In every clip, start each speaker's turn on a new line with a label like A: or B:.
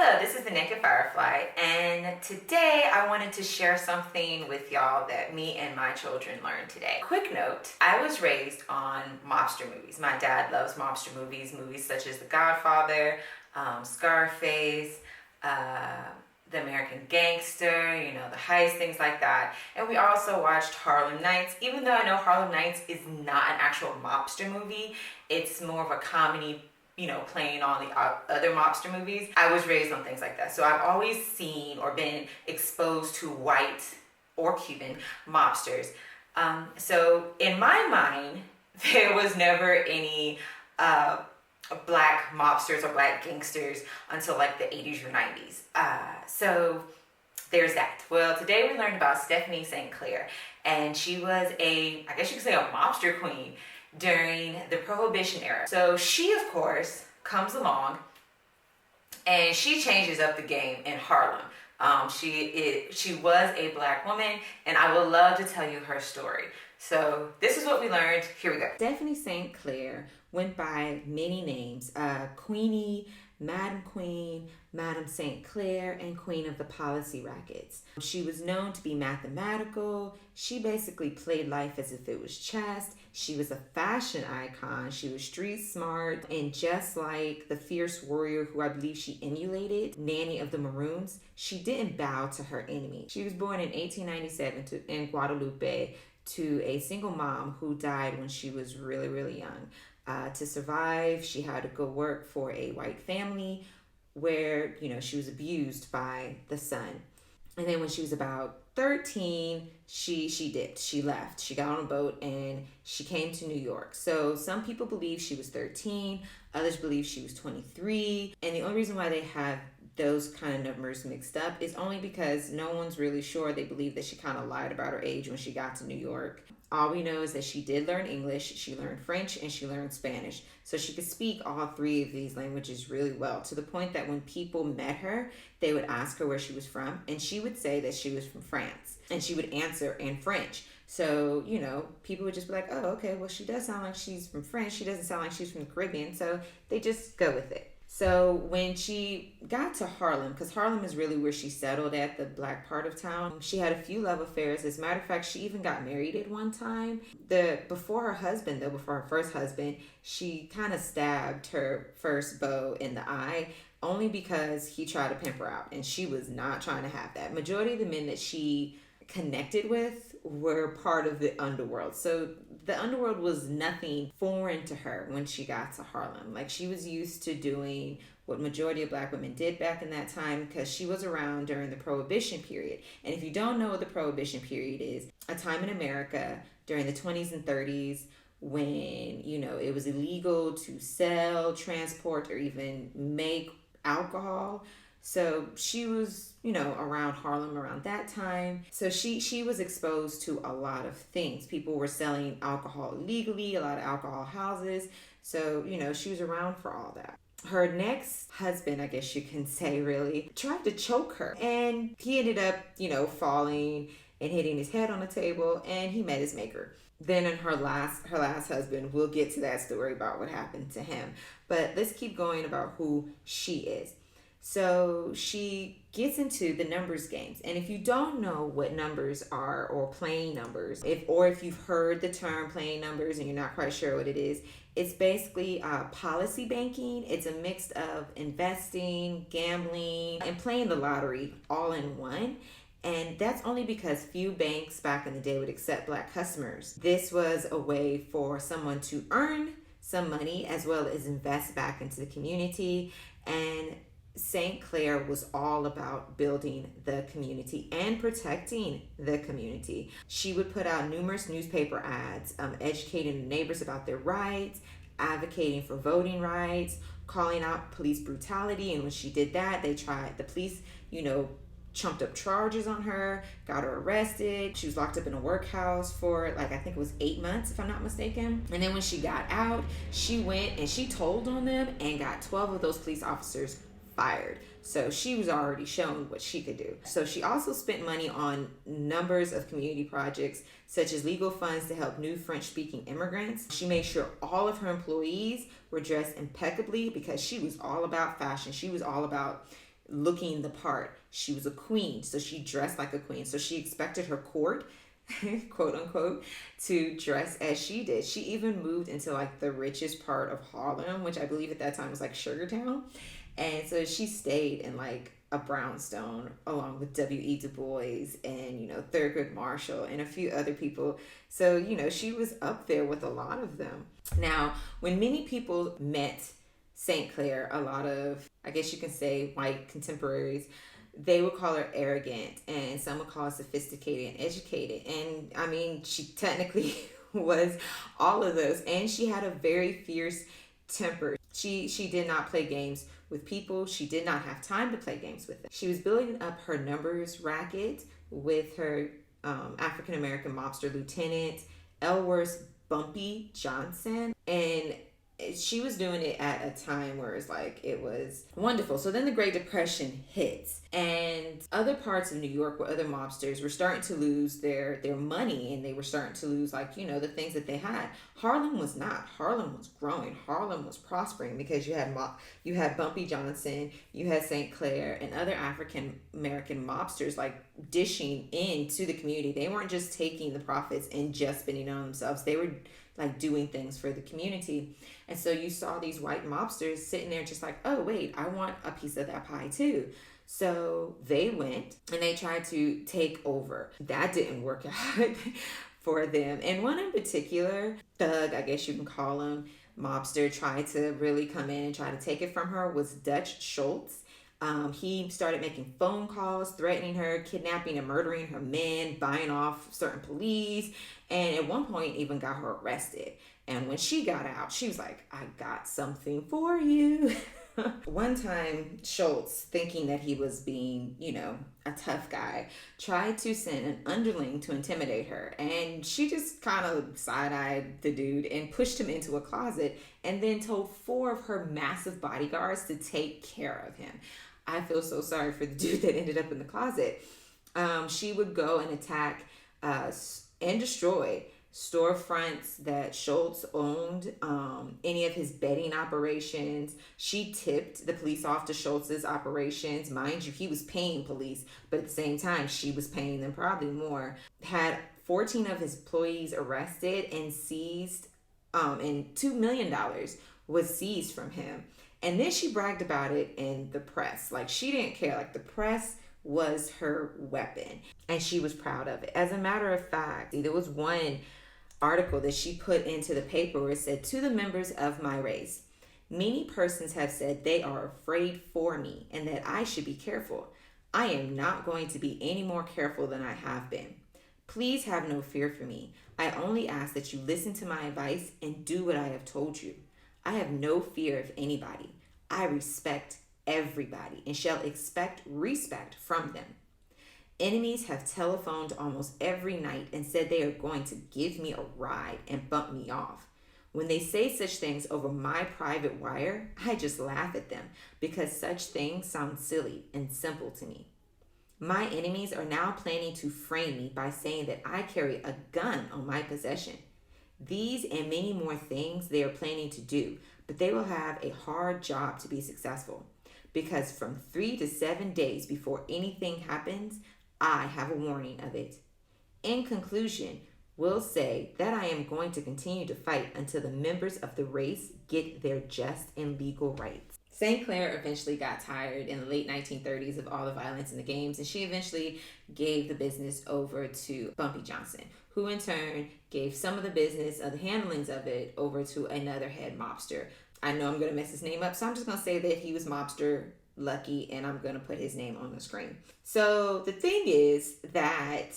A: Hello, this is the Naked FireFly, and today I wanted to share something with y'all that me and my children learned today. Quick note, I was raised on mobster movies. My dad loves mobster movies such as The Godfather, Scarface, The American Gangster, the heist, things like that. And we also watched Harlem Nights, even though I know Harlem Nights is not an actual mobster movie. It's more of a comedy, playing on the other mobster movies. I was raised on things like that. So I've always seen or been exposed to white or Cuban mobsters. So in my mind, there was never any black mobsters or black gangsters until like the 80s or 90s. So there's that. Well, today we learned about Stephanie St Clair, and she was I guess you could say a mobster queen during the Prohibition era. So she, of course, comes along and she changes up the game in Harlem. She was a black woman, and I would love to tell you her story. So this is what we learned. Here we go. Stephanie St Clair went by many names: Queenie, Madam Queen, Madam St. Clair, and Queen of the Policy Rackets. She was known to be mathematical. She basically played life as if it was chess. She was a fashion icon. She was street smart, and just like the fierce warrior who I believe she emulated, Nanny of the Maroons, she didn't bow to her enemy. She was born in 1897 in Guadalupe to a single mom who died when she was really, really young. To survive, she had to go work for a white family where, she was abused by the son. And then when she was about 13, she dipped. She left. She got on a boat and she came to New York. So some people believe she was 13. Others believe she was 23. And the only reason why they have those kind of numbers mixed up is only because no one's really sure. They believe that she kind of lied about her age when she got to New York. All we know is that she did learn English, she learned French, and she learned Spanish. So she could speak all three of these languages really well, to the point that when people met her, they would ask her where she was from, and she would say that she was from France. And she would answer in French. So, people would just be like, oh, okay, well, she does sound like she's from France. She doesn't sound like she's from the Caribbean. So they just go with it. So when she got to Harlem, because Harlem is really where she settled at, the black part of town, she had a few love affairs. As a matter of fact, she even got married at one time. Before her first husband, she kind of stabbed her first beau in the eye, only because he tried to pimp her out, and she was not trying to have that. Majority of the men that she connected with were part of the underworld. So the underworld was nothing foreign to her when she got to Harlem. Like, she was used to doing what majority of black women did back in that time, because she was around during the Prohibition period. And if you don't know what the Prohibition period is, a time in America during the 20s and 30s when, it was illegal to sell, transport, or even make alcohol. So she was, around Harlem around that time. So she was exposed to a lot of things. People were selling alcohol illegally, a lot of alcohol houses. So, she was around for all that. Her next husband, I guess you can say, really tried to choke her. And he ended up, falling and hitting his head on the table, and he met his maker. Then in her last husband, we'll get to that story about what happened to him. But let's keep going about who she is. So she gets into the numbers games. And if you don't know what numbers are, or playing numbers, if you've heard the term playing numbers and you're not quite sure what it is, it's basically policy banking. It's a mix of investing, gambling, and playing the lottery all in one. And that's only because few banks back in the day would accept black customers. This was a way for someone to earn some money as well as invest back into the community. And St. Clair was all about building the community and protecting the community. She would put out numerous newspaper ads, educating the neighbors about their rights, advocating for voting rights, calling out police brutality. And when she did that, the police, chumped up charges on her, got her arrested. She was locked up in a workhouse for I think it was 8 months, if I'm not mistaken. And then when she got out, she went and she told on them and got 12 of those police officers fired. So she was already shown what she could do. So she also spent money on numbers of community projects, such as legal funds to help new French-speaking immigrants. She made sure all of her employees were dressed impeccably because she was all about fashion. She was all about looking the part. She was a queen, so she dressed like a queen. So she expected her court, quote unquote, to dress as she did. She even moved into like the richest part of Harlem, which I believe at that time was like Sugartown. And so she stayed in like a brownstone along with W.E. Du Bois and, Thurgood Marshall and a few other people. So, she was up there with a lot of them. Now, when many people met St. Clair, a lot of, I guess you can say, white contemporaries, they would call her arrogant, and some would call her sophisticated and educated. And I mean, she technically was all of those. And she had a very fierce temper. She did not play games with people. She did not have time to play games with them. She was building up her numbers racket with her African American mobster lieutenant, Elworth Bumpy Johnson. And she was doing it at a time where it was wonderful. So then the Great Depression hits, and other parts of New York where other mobsters were starting to lose their money, and they were starting to lose the things that they had. Harlem was not. Harlem was growing. Harlem was prospering because you had Bumpy Johnson, you had St. Clair, and other African American mobsters dishing into the community. They weren't just taking the profits and just spending it on themselves. They were doing things for the community. And so you saw these white mobsters sitting there just oh, wait, I want a piece of that pie too. So they went and they tried to take over. That didn't work out for them. And one in particular, thug, I guess you can call him, mobster, tried to really come in and try to take it from her was Dutch Schultz. He started making phone calls, threatening her, kidnapping and murdering her men, buying off certain police, and at one point even got her arrested. And when she got out, she was like, I got something for you. One time, Schultz, thinking that he was being, a tough guy, tried to send an underling to intimidate her. And she just kind of side-eyed the dude and pushed him into a closet and then told 4 of her massive bodyguards to take care of him. I feel so sorry for the dude that ended up in the closet. She would go and attack and destroy storefronts that Schultz owned, any of his betting operations. She tipped the police off to Schultz's operations. Mind you, he was paying police, but at the same time, she was paying them probably more. Had 14 of his employees arrested and seized, and $2 million was seized from him. And then she bragged about it in the press. She didn't care. The press was her weapon, and she was proud of it. As a matter of fact, there was one article that she put into the paper where it said, to the members of my race, many persons have said they are afraid for me and that I should be careful. I am not going to be any more careful than I have been. Please have no fear for me. I only ask that you listen to my advice and do what I have told you. I have no fear of anybody. I respect everybody and shall expect respect from them. Enemies have telephoned almost every night and said they are going to give me a ride and bump me off. When they say such things over my private wire, I just laugh at them because such things sound silly and simple to me. My enemies are now planning to frame me by saying that I carry a gun on my possession. These and many more things they are planning to do, but they will have a hard job to be successful because from 3 to 7 days before anything happens, I have a warning of it. In conclusion, we'll say that I am going to continue to fight until the members of the race get their just and legal rights. St. Clair eventually got tired in the late 1930s of all the violence in the games, and she eventually gave the business over to Bumpy Johnson, who in turn gave some of the business of the handlings of it over to another head mobster. I know I'm going to mess his name up, so I'm just going to say that he was Mobster Lucky, and I'm going to put his name on the screen. So the thing is that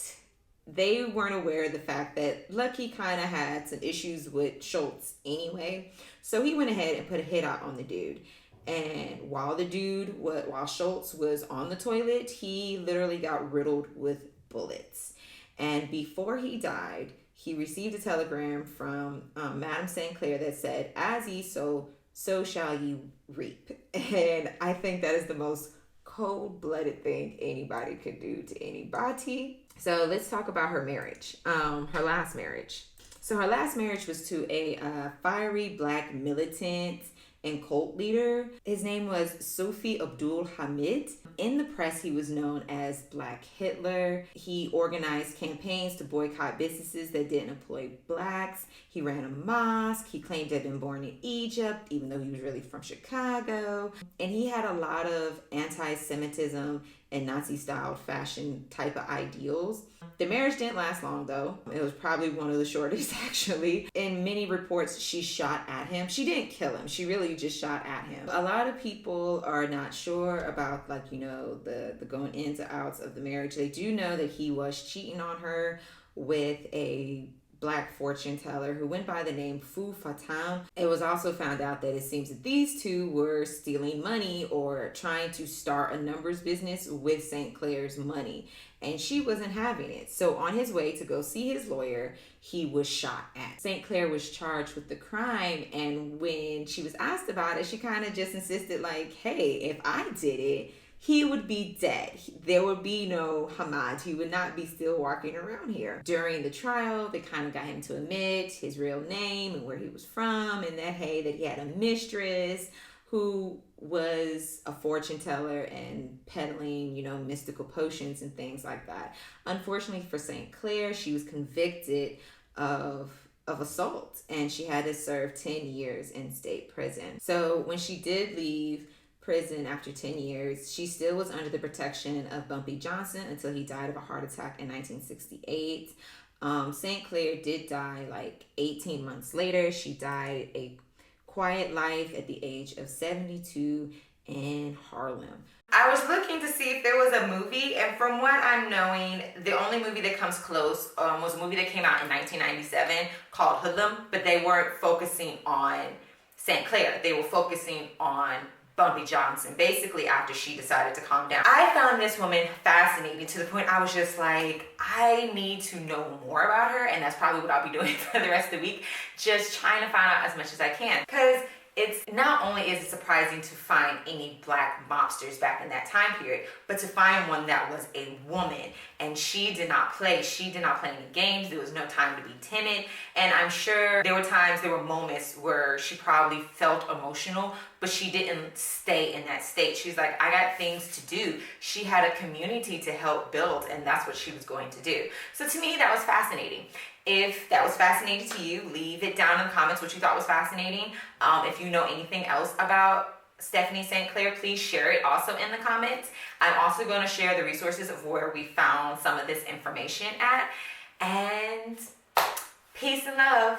A: they weren't aware of the fact that Lucky kind of had some issues with Schultz anyway. So he went ahead and put a hit out on the dude. And while Schultz was on the toilet, he literally got riddled with bullets. And before he died, he received a telegram from Madame St. Clair that said, as ye sow, so shall you reap. And I think that is the most cold-blooded thing anybody could do to anybody. So let's talk about her marriage, her last marriage. So her last marriage was to a fiery black militant and cult leader. His name was Sofi Abdul Hamid. In the press, he was known as Black Hitler. He organized campaigns to boycott businesses that didn't employ blacks. He ran a mosque. He claimed to have been born in Egypt, even though he was really from Chicago. And he had a lot of anti-Semitism and Nazi-style fashion type of ideals. The marriage didn't last long, though. It was probably one of the shortest, actually. In many reports, she shot at him. She didn't kill him. She really just shot at him. A lot of people are not sure about, the going ins and outs of the marriage. They do know that he was cheating on her with a Black fortune teller who went by the name Fu Fatam. It was also found out that it seems that these two were stealing money or trying to start a numbers business with St. Clair's money, and she wasn't having it. So on his way to go see his lawyer, he was shot at. St. Clair was charged with the crime, and when she was asked about it, she kind of just insisted like, hey, if I did it, he would be dead. There would be no Hamad. He would not be still walking around here. During the trial, they kind of got him to admit his real name and where he was from, and that he had a mistress who was a fortune teller and peddling, mystical potions and things like that. Unfortunately for St. Clair, she was convicted of assault, and she had to serve 10 years in state prison. So when she did leave prison after 10 years, she still was under the protection of Bumpy Johnson until he died of a heart attack in 1968. St. Clair did die 18 months later. She died a quiet life at the age of 72 in Harlem. I was looking to see if there was a movie, and from what I'm knowing, the only movie that comes close was a movie that came out in 1997 called Hoodlum, but they weren't focusing on St. Clair. They were focusing on Bumpy Johnson, basically after she decided to calm down. I found this woman fascinating to the point I was just like, I need to know more about her, and that's probably what I'll be doing for the rest of the week, just trying to find out as much as I can. Because it's not only is it surprising to find any Black mobsters back in that time period, but to find one that was a woman, and she did not play any games. There was no time to be timid, and I'm sure there were moments where she probably felt emotional, but she didn't stay in that state. She's like, I got things to do. She had a community to help build, and that's what she was going to do. So to me, that was fascinating. If that was fascinating to you, leave it down in the comments what you thought was fascinating. If you know anything else about Stephanie St. Clair, please share it also in the comments. I'm also going to share the resources of where we found some of this information at. And peace and love.